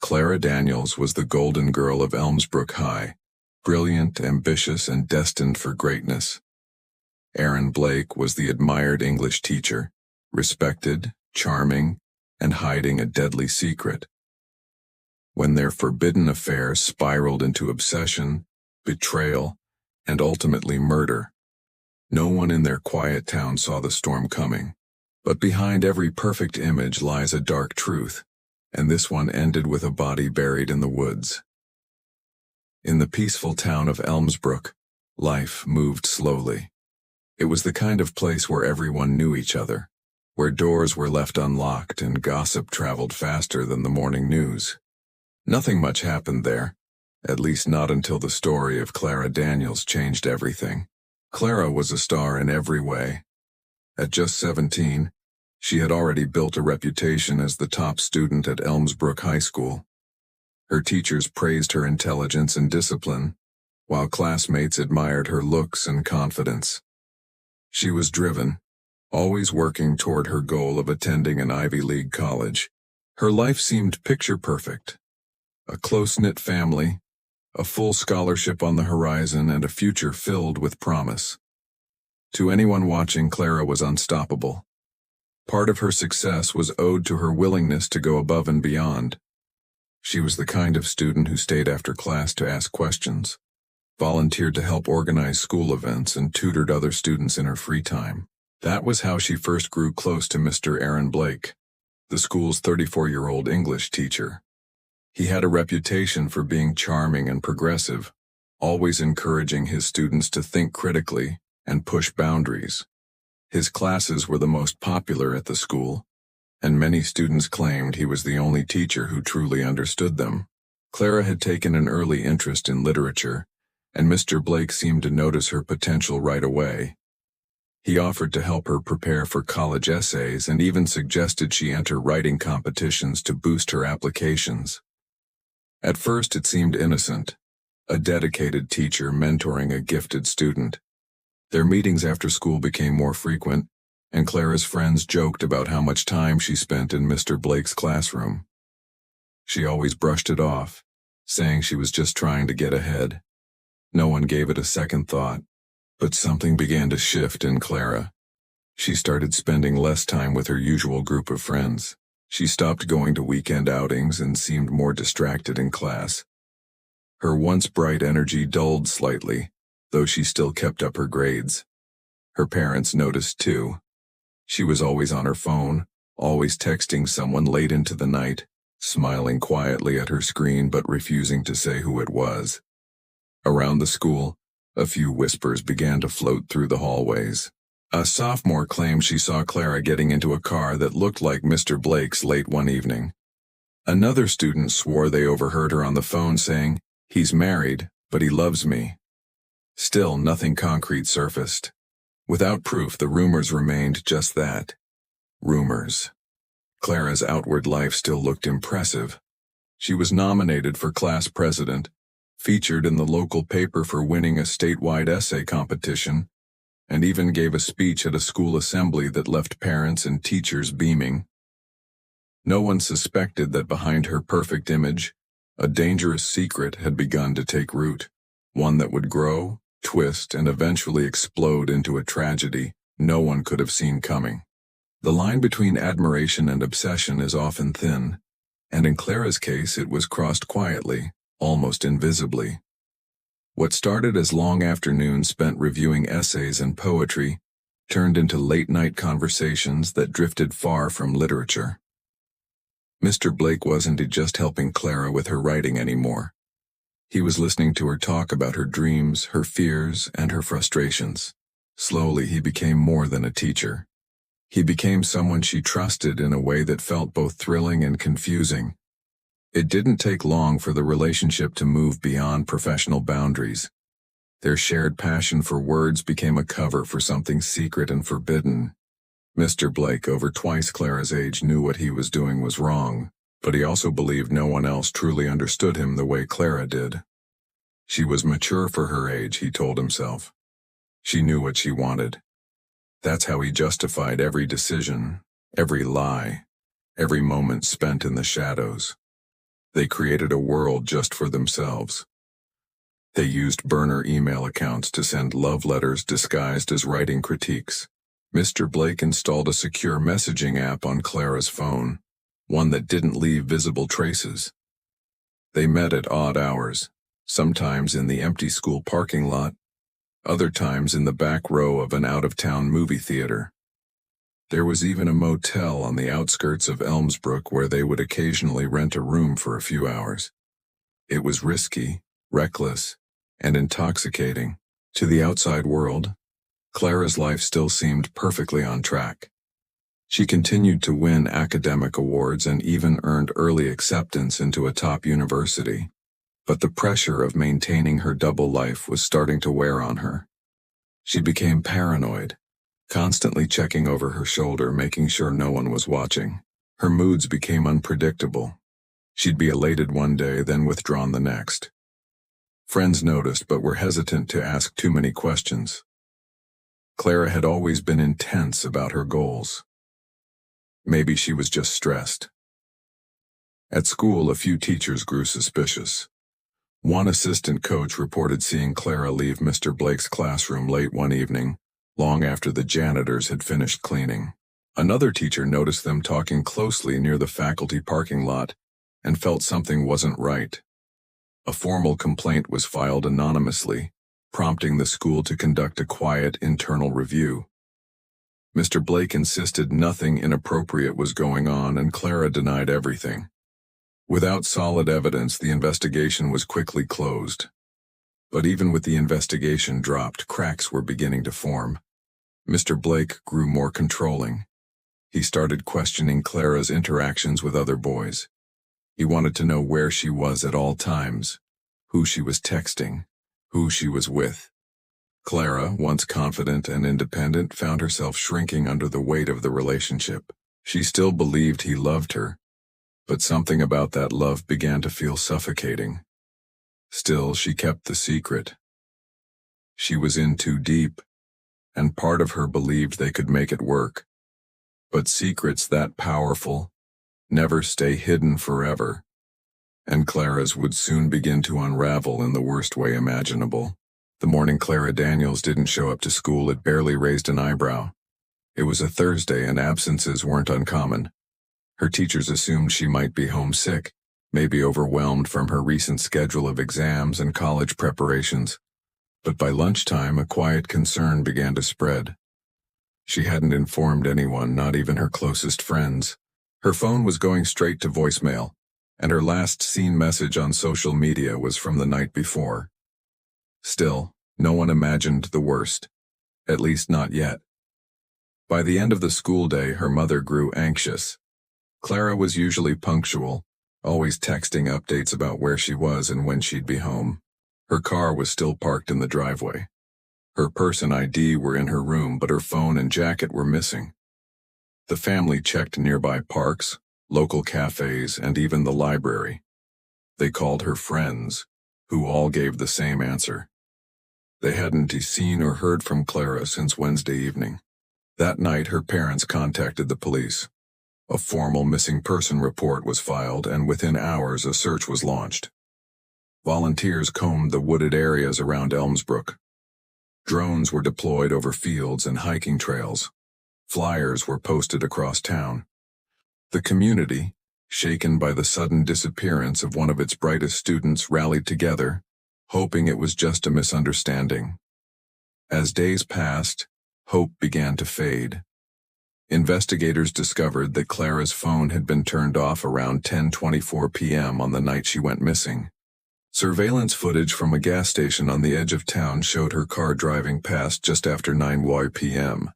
Clara Daniels was the golden girl of Elmsbrook High, brilliant, ambitious, and destined for greatness. Aaron Blake was the admired English teacher, respected, charming, and hiding a deadly secret. When their forbidden affair spiraled into obsession, betrayal, and ultimately murder, no one in their quiet town saw the storm coming. But behind every perfect image lies a dark truth, and this one ended with a body buried in the woods. In the peaceful town of Elmsbrook, life moved slowly. It was the kind of place where everyone knew each other, where doors were left unlocked and gossip traveled faster than the morning news. Nothing much happened there, at least not until the story of Clara Daniels changed everything. Clara was a star in every way. At just 17, she had already built a reputation as the top student at Elmsbrook High School. Her teachers praised her intelligence and discipline, while classmates admired her looks and confidence. She was driven, always working toward her goal of attending an Ivy League college. Her life seemed picture-perfect. A close-knit family, a full scholarship on the horizon, and a future filled with promise. To anyone watching, Clara was unstoppable. Part of her success was owed to her willingness to go above and beyond. She was the kind of student who stayed after class to ask questions, volunteered to help organize school events, and tutored other students in her free time. That was how she first grew close to Mr. Aaron Blake, the school's 34-year-old English teacher. He had a reputation for being charming and progressive, always encouraging his students to think critically and push boundaries. His classes were the most popular at the school, and many students claimed he was the only teacher who truly understood them. Clara had taken an early interest in literature, and Mr. Blake seemed to notice her potential right away. He offered to help her prepare for college essays and even suggested she enter writing competitions to boost her applications. At first it seemed innocent, a dedicated teacher mentoring a gifted student. Their meetings after school became more frequent, and Clara's friends joked about how much time she spent in Mr. Blake's classroom. She always brushed it off, saying she was just trying to get ahead. No one gave it a second thought, but something began to shift in Clara. She started spending less time with her usual group of friends. She stopped going to weekend outings and seemed more distracted in class. Her once bright energy dulled slightly, though she still kept up her grades. Her parents noticed too. She was always on her phone, always texting someone late into the night, smiling quietly at her screen but refusing to say who it was. Around the school, a few whispers began to float through the hallways. A sophomore claimed she saw Clara getting into a car that looked like Mr. Blake's late one evening. Another student swore they overheard her on the phone saying, "He's married, but he loves me." Still, nothing concrete surfaced. Without proof, the rumors remained just that. Rumors. Clara's outward life still looked impressive. She was nominated for class president, featured in the local paper for winning a statewide essay competition, and even gave a speech at a school assembly that left parents and teachers beaming. No one suspected that behind her perfect image, a dangerous secret had begun to take root, one that would grow, twist, and eventually explode into a tragedy no one could have seen coming. The line between admiration and obsession is often thin, and in Clara's case it was crossed quietly, almost invisibly. What started as long afternoons spent reviewing essays and poetry turned into late-night conversations that drifted far from literature. Mr. Blake wasn't just helping Clara with her writing anymore. He was listening to her talk about her dreams, her fears, and her frustrations. Slowly, he became more than a teacher. He became someone she trusted in a way that felt both thrilling and confusing. It didn't take long for the relationship to move beyond professional boundaries. Their shared passion for words became a cover for something secret and forbidden. Mr. Blake, over twice Clara's age, knew what he was doing was wrong, but he also believed no one else truly understood him the way Clara did. She was mature for her age, he told himself. She knew what she wanted. That's how he justified every decision, every lie, every moment spent in the shadows. They created a world just for themselves. They used burner email accounts to send love letters disguised as writing critiques. Mr. Blake installed a secure messaging app on Clara's phone, one that didn't leave visible traces. They met at odd hours, sometimes in the empty school parking lot, other times in the back row of an out-of-town movie theater. There was even a motel on the outskirts of Elmsbrook where they would occasionally rent a room for a few hours. It was risky, reckless, and intoxicating. To the outside world, Clara's life still seemed perfectly on track. She continued to win academic awards and even earned early acceptance into a top university. But the pressure of maintaining her double life was starting to wear on her. She became paranoid, constantly checking over her shoulder, making sure no one was watching. Her moods became unpredictable. She'd be elated one day, then withdrawn the next. Friends noticed but were hesitant to ask too many questions. Clara had always been intense about her goals. Maybe she was just stressed. At school, a few teachers grew suspicious. One assistant coach reported seeing Clara leave Mr. Blake's classroom late one evening, long after the janitors had finished cleaning. Another teacher noticed them talking closely near the faculty parking lot and felt something wasn't right. A formal complaint was filed anonymously, prompting the school to conduct a quiet internal review. Mr. Blake insisted nothing inappropriate was going on, and Clara denied everything. Without solid evidence, the investigation was quickly closed. But even with the investigation dropped, cracks were beginning to form. Mr. Blake grew more controlling. He started questioning Clara's interactions with other boys. He wanted to know where she was at all times, who she was texting, who she was with. Clara, once confident and independent, found herself shrinking under the weight of the relationship. She still believed he loved her, but something about that love began to feel suffocating. Still, she kept the secret. She was in too deep, and part of her believed they could make it work. But secrets that powerful never stay hidden forever, and Clara's would soon begin to unravel in the worst way imaginable. The morning Clara Daniels didn't show up to school, it barely raised an eyebrow. It was a Thursday and absences weren't uncommon. Her teachers assumed she might be homesick, maybe overwhelmed from her recent schedule of exams and college preparations. But by lunchtime, a quiet concern began to spread. She hadn't informed anyone, not even her closest friends. Her phone was going straight to voicemail, and her last seen message on social media was from the night before. Still, no one imagined the worst, at least not yet. By the end of the school day, her mother grew anxious. Clara was usually punctual, always texting updates about where she was and when she'd be home. Her car was still parked in the driveway. Her purse and ID were in her room, but her phone and jacket were missing. The family checked nearby parks, local cafes, and even the library. They called her friends, who all gave the same answer. They hadn't seen or heard from Clara since Wednesday evening. That night, her parents contacted the police. A formal missing person report was filed, and within hours a search was launched. Volunteers combed the wooded areas around Elmsbrook. Drones were deployed over fields and hiking trails. Flyers were posted across town. The community, shaken by the sudden disappearance of one of its brightest students, rallied together, hoping it was just a misunderstanding. As days passed, hope began to fade. Investigators discovered that Clara's phone had been turned off around 10:24 p.m. on the night she went missing. Surveillance footage from a gas station on the edge of town showed her car driving past just after 9 p.m.,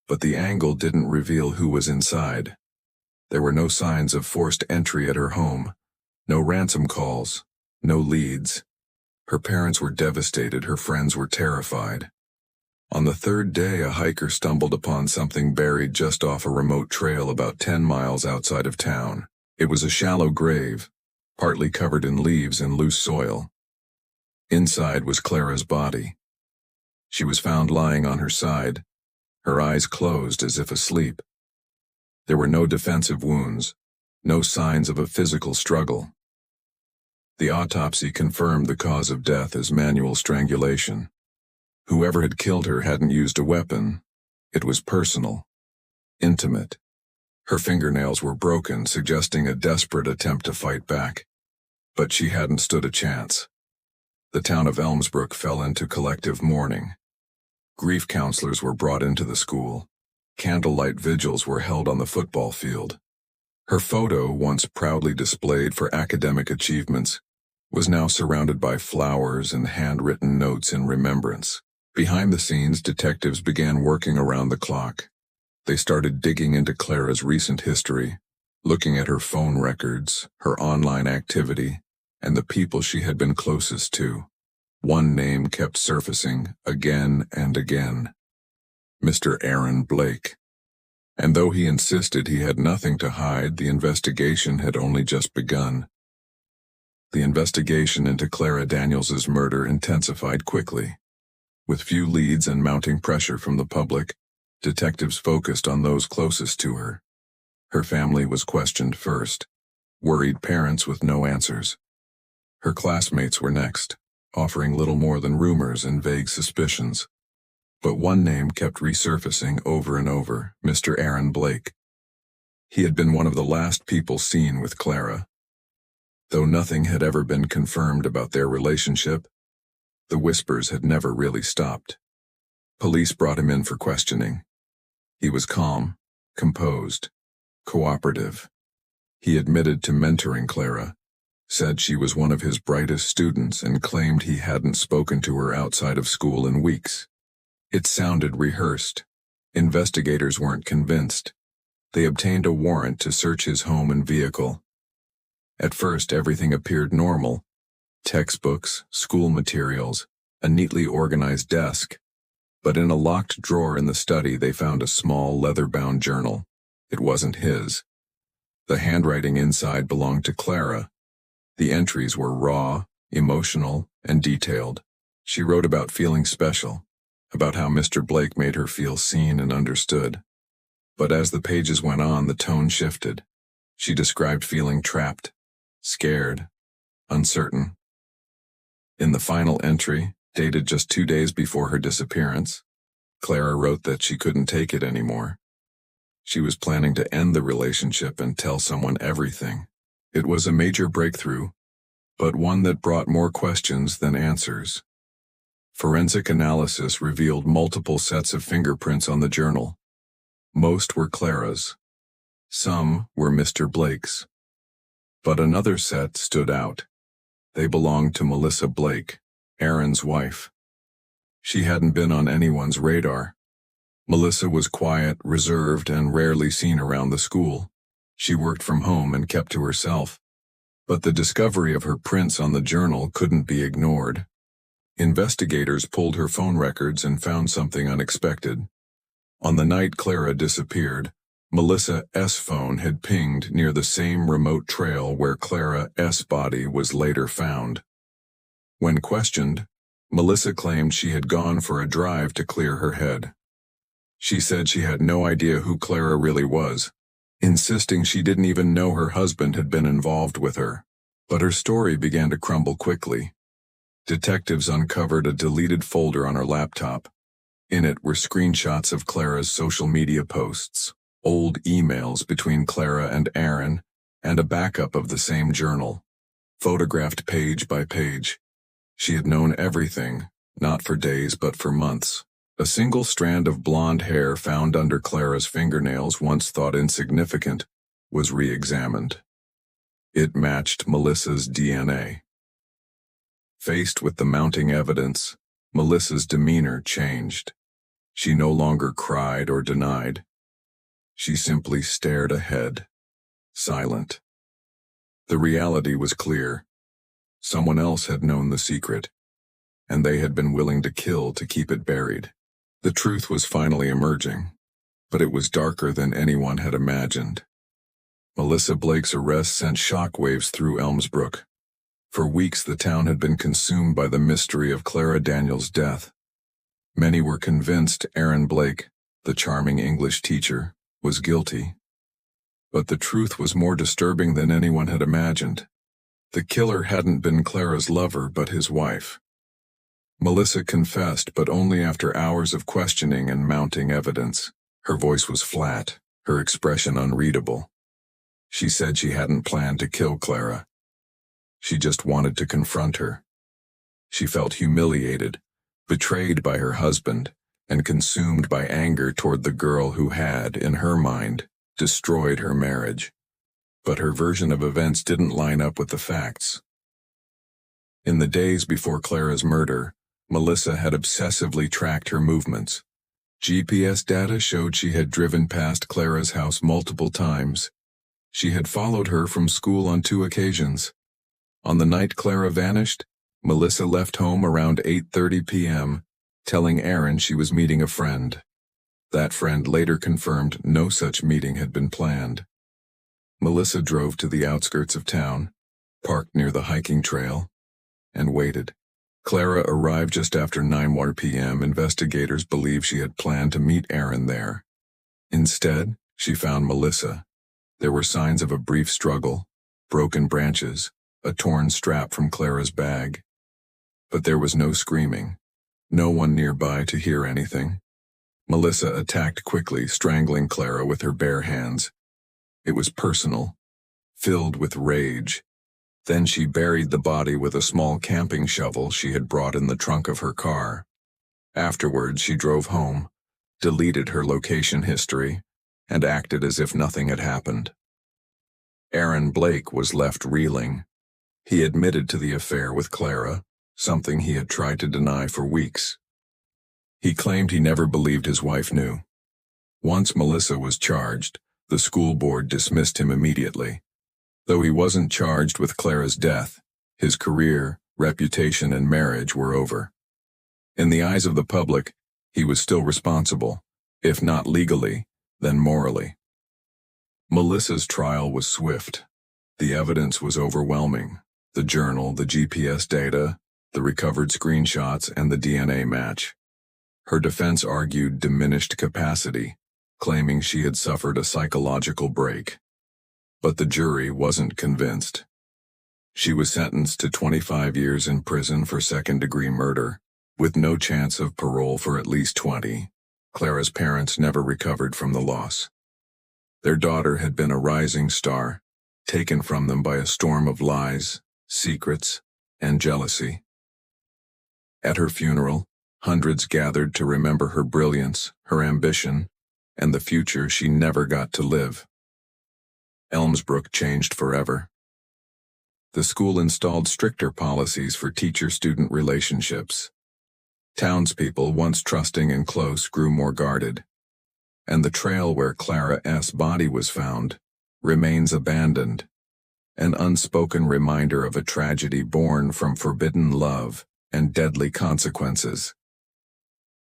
but the angle didn't reveal who was inside. There were no signs of forced entry at her home, no ransom calls, no leads. Her parents were devastated, her friends were terrified. On the third day, a hiker stumbled upon something buried just off a remote trail about 10 miles outside of town. It was a shallow grave, partly covered in leaves and loose soil. Inside was Clara's body. She was found lying on her side, her eyes closed as if asleep. There were no defensive wounds, no signs of a physical struggle. The autopsy confirmed the cause of death as manual strangulation. Whoever had killed her hadn't used a weapon. It was personal, intimate. Her fingernails were broken, suggesting a desperate attempt to fight back. But she hadn't stood a chance. The town of Elmsbrook fell into collective mourning. Grief counselors were brought into the school. Candlelight vigils were held on the football field. Her photo, once proudly displayed for academic achievements, was now surrounded by flowers and handwritten notes in remembrance. Behind the scenes, detectives began working around the clock. They started digging into Clara's recent history, looking at her phone records, her online activity, and the people she had been closest to. One name kept surfacing again and again: Mr. Aaron Blake. And though he insisted he had nothing to hide, the investigation had only just begun. The investigation into Clara Daniels's murder intensified quickly. With few leads and mounting pressure from the public, detectives focused on those closest to her. Her family was questioned first, worried parents with no answers. Her classmates were next, offering little more than rumors and vague suspicions. But one name kept resurfacing over and over: Mr. Aaron Blake. He had been one of the last people seen with Clara. Though nothing had ever been confirmed about their relationship, the whispers had never really stopped. Police brought him in for questioning. He was calm, composed, cooperative. He admitted to mentoring Clara, said she was one of his brightest students, and claimed he hadn't spoken to her outside of school in weeks. It sounded rehearsed. Investigators weren't convinced. They obtained a warrant to search his home and vehicle. At first, everything appeared normal: textbooks, school materials, a neatly organized desk. But in a locked drawer in the study, they found a small leather-bound journal. It wasn't his. The handwriting inside belonged to Clara. The entries were raw, emotional, and detailed. She wrote about feeling special, about how Mr. Blake made her feel seen and understood. But as the pages went on, the tone shifted. She described feeling trapped, scared, uncertain. In the final entry, dated just 2 days before her disappearance, Clara wrote that she couldn't take it anymore. She was planning to end the relationship and tell someone everything. It was a major breakthrough, but one that brought more questions than answers. Forensic analysis revealed multiple sets of fingerprints on the journal. Most were Clara's. Some were Mr. Blake's. But another set stood out. They belonged to Melissa Blake, Aaron's wife. She hadn't been on anyone's radar. Melissa was quiet, reserved, and rarely seen around the school. She worked from home and kept to herself. But the discovery of her prints on the journal couldn't be ignored. Investigators pulled her phone records and found something unexpected. On the night Clara disappeared, Melissa S. phone had pinged near the same remote trail where Clara S. body was later found. When questioned, Melissa claimed she had gone for a drive to clear her head. She said she had no idea who Clara really was, insisting she didn't even know her husband had been involved with her. But her story began to crumble quickly. Detectives uncovered a deleted folder on her laptop. In it were screenshots of Clara's social media posts, old emails between Clara and Aaron, and a backup of the same journal, photographed page by page. She had known everything, not for days but for months. A single strand of blonde hair found under Clara's fingernails, once thought insignificant, was re-examined. It matched Melissa's DNA. Faced with the mounting evidence, Melissa's demeanor changed. She no longer cried or denied. She simply stared ahead, silent. The reality was clear. Someone else had known the secret, and they had been willing to kill to keep it buried. The truth was finally emerging, but it was darker than anyone had imagined. Melissa Blake's arrest sent shockwaves through Elmsbrook. For weeks, the town had been consumed by the mystery of Clara Daniels' death. Many were convinced Aaron Blake, the charming English teacher, was guilty. But the truth was more disturbing than anyone had imagined. The killer hadn't been Clara's lover but his wife. Melissa confessed, but only after hours of questioning and mounting evidence. Her voice was flat, her expression unreadable. She said she hadn't planned to kill Clara. She just wanted to confront her. She felt humiliated, betrayed by her husband, and consumed by anger toward the girl who had, in her mind, destroyed her marriage. But her version of events didn't line up with the facts. In the days before Clara's murder, Melissa had obsessively tracked her movements. GPS data showed she had driven past Clara's house multiple times. She had followed her from school on 2 occasions. On the night Clara vanished, Melissa left home around 8:30 p.m., telling Aaron she was meeting a friend. That friend later confirmed no such meeting had been planned. Melissa drove to the outskirts of town, parked near the hiking trail, and waited. Clara arrived just after 9 p.m. Investigators believe she had planned to meet Aaron there. Instead, she found Melissa. There were signs of a brief struggle, broken branches, a torn strap from Clara's bag. But there was no screaming, no one nearby to hear anything. Melissa attacked quickly, strangling Clara with her bare hands. It was personal, filled with rage. Then she buried the body with a small camping shovel she had brought in the trunk of her car. Afterwards, she drove home, deleted her location history, and acted as if nothing had happened. Aaron Blake was left reeling. He admitted to the affair with Clara, something he had tried to deny for weeks. He claimed he never believed his wife knew. Once Melissa was charged, the school board dismissed him immediately. Though he wasn't charged with Clara's death, his career, reputation, and marriage were over. In the eyes of the public, he was still responsible, if not legally, then morally. Melissa's trial was swift. The evidence was overwhelming. The journal, the GPS data, the recovered screenshots, and the DNA match. Her defense argued diminished capacity, claiming she had suffered a psychological break. But the jury wasn't convinced. She was sentenced to 25 years in prison for second-degree murder, with no chance of parole for at least 20. Clara's parents never recovered from the loss. Their daughter had been a rising star, taken from them by a storm of lies, secrets, and jealousy. At her funeral, hundreds gathered to remember her brilliance, her ambition, and the future she never got to live. Elmsbrook changed forever. The school installed stricter policies for teacher-student relationships. Townspeople, once trusting and close, grew more guarded. And the trail where Clara S.'s body was found remains abandoned, an unspoken reminder of a tragedy born from forbidden love and deadly consequences.